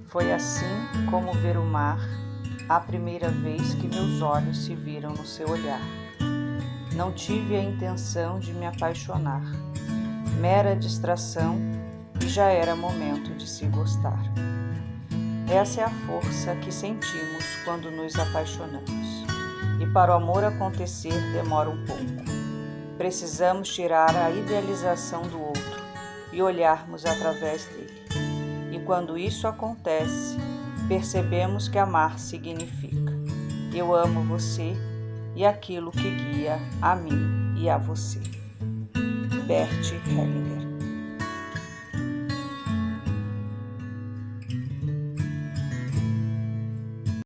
Foi assim como ver o mar a primeira vez que meus olhos se viram no seu olhar. Não tive a intenção de me apaixonar, mera distração, e já era momento de se gostar. Essa é a força que sentimos quando nos apaixonamos. E para o amor acontecer demora um pouco. Precisamos tirar a idealização do outro e olharmos através dele. E quando isso acontece, percebemos que amar significa: eu amo você e aquilo que guia a mim e a você. Bert Hellinger.